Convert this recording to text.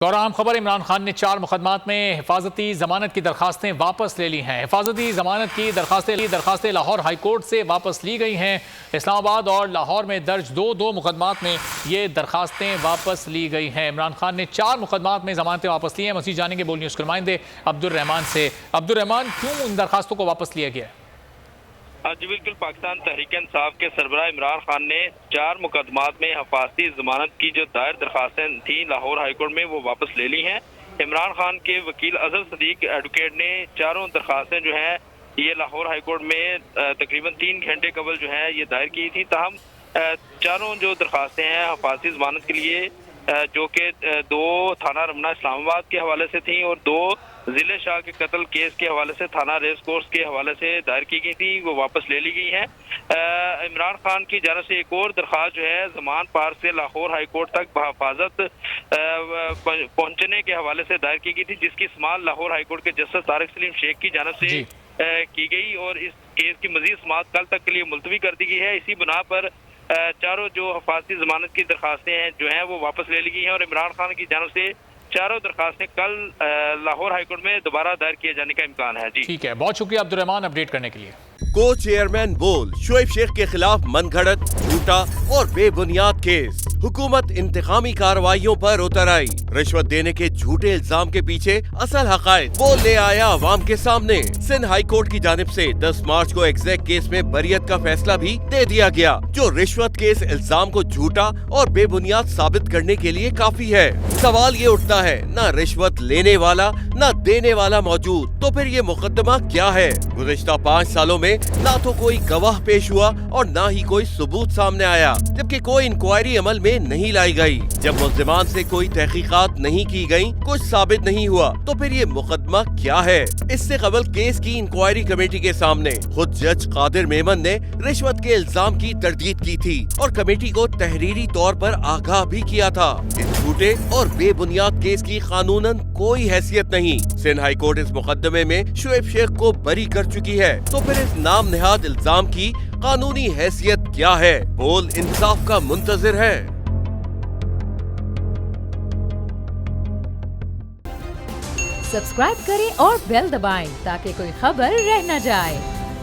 اور اہم خبر، عمران خان نے 4 مقدمات میں حفاظتی ضمانت کی درخواستیں واپس لے لی ہیں۔ حفاظتی ضمانت کی درخواستیں لاہور ہائی کورٹ سے واپس لی گئی ہیں۔ اسلام آباد اور لاہور میں درج دو مقدمات میں یہ درخواستیں واپس لی گئی ہیں۔ عمران خان نے 4 مقدمات میں ضمانتیں واپس لی ہیں۔ مزید جانیں گے بول نیوز کے نمائندے عبدالرحمان سے۔ عبدالرحمان، کیوں ان درخواستوں کو واپس لیا گیا ہے؟ جی بالکل، پاکستان تحریک انصاف کے سربراہ عمران خان نے 4 مقدمات میں حفاظتی ضمانت کی جو دائر درخواستیں تھیں لاہور ہائی کورٹ میں وہ واپس لے لی ہیں۔ عمران خان کے وکیل اظہر صدیق ایڈوکیٹ نے 4 درخواستیں جو ہیں یہ لاہور ہائی کورٹ میں تقریباً 3 گھنٹے قبل جو ہے یہ دائر کی تھی۔ تاہم 4 جو درخواستیں ہیں حفاظتی ضمانت کے لیے، جو کہ 2 تھانہ رمنا اسلام آباد کے حوالے سے تھیں اور 2 ضلع شاہ کے قتل کیس کے حوالے سے تھانہ ریس کورس کے حوالے سے دائر کی گئی تھی، وہ واپس لے لی گئی ہیں۔ عمران خان کی جانب سے ایک اور درخواست جو ہے زمان پار سے لاہور ہائی کورٹ تک بحفاظت پہنچنے کے حوالے سے دائر کی گئی تھی، جس کی سماعت لاہور ہائی کورٹ کے جسٹس طارق سلیم شیخ کی جانب سے کی گئی اور اس کیس کی مزید سماعت کل تک کے لیے ملتوی کر دی گئی ہے۔ اسی بنا پر 4 جو حفاظتی ضمانت کی درخواستیں ہیں جو ہیں وہ واپس لے لی گئی ہیں اور عمران خان کی جانب سے 4 درخواستیں کل لاہور ہائی کورٹ میں دوبارہ دائر کیے جانے کا امکان ہے۔ جی ٹھیک ہے، بہت شکریہ عبدالرحمان اپڈیٹ کرنے کے لیے۔ کو چیئرمین بول شعیب شیخ کے خلاف من گھڑت، جھوٹا اور بے بنیاد کیس۔ حکومت انتقامی کارروائیوں پر اتر آئی، رشوت دینے کے جھوٹے الزام کے پیچھے اصل حقائق وہ لے آیا عوام کے سامنے۔ سندھ ہائی کورٹ کی جانب سے 10 مارچ کو ایگزیکٹ کیس میں بریت کا فیصلہ بھی دے دیا گیا، جو رشوت کے اس الزام کو جھوٹا اور بے بنیاد ثابت کرنے کے لیے کافی ہے۔ سوال یہ اٹھتا ہے، نہ رشوت لینے والا نہ دینے والا موجود، تو پھر یہ مقدمہ کیا ہے؟ گزشتہ 5 سالوں میں نہ تو کوئی گواہ پیش ہوا اور نہ ہی کوئی ثبوت سامنے آیا، جبکہ کوئی انکوائری عمل میں نہیں لائی گئی۔ جب ملزمان سے کوئی تحقیقات نہیں کی گئیں، کچھ ثابت نہیں ہوا، تو پھر یہ مقدمہ کیا ہے؟ اس سے قبل کیس کی انکوائری کمیٹی کے سامنے خود جج قادر میمن نے رشوت کے الزام کی تردید کی تھی اور کمیٹی کو تحریری طور پر آگاہ بھی کیا تھا۔ اس جھوٹے اور بے بنیاد کیس کی قانوناً کوئی حیثیت نہیں۔ سندھ ہائی کورٹ اس مقدمے میں شعیب شیخ کو بری کر چکی ہے، تو پھر اس نام نہاد الزام کی قانونی حیثیت کیا ہے؟ بول انصاف کا منتظر ہے۔ سبسکرائب کریں اور بیل دبائیں تاکہ کوئی خبر رہ نہ جائے۔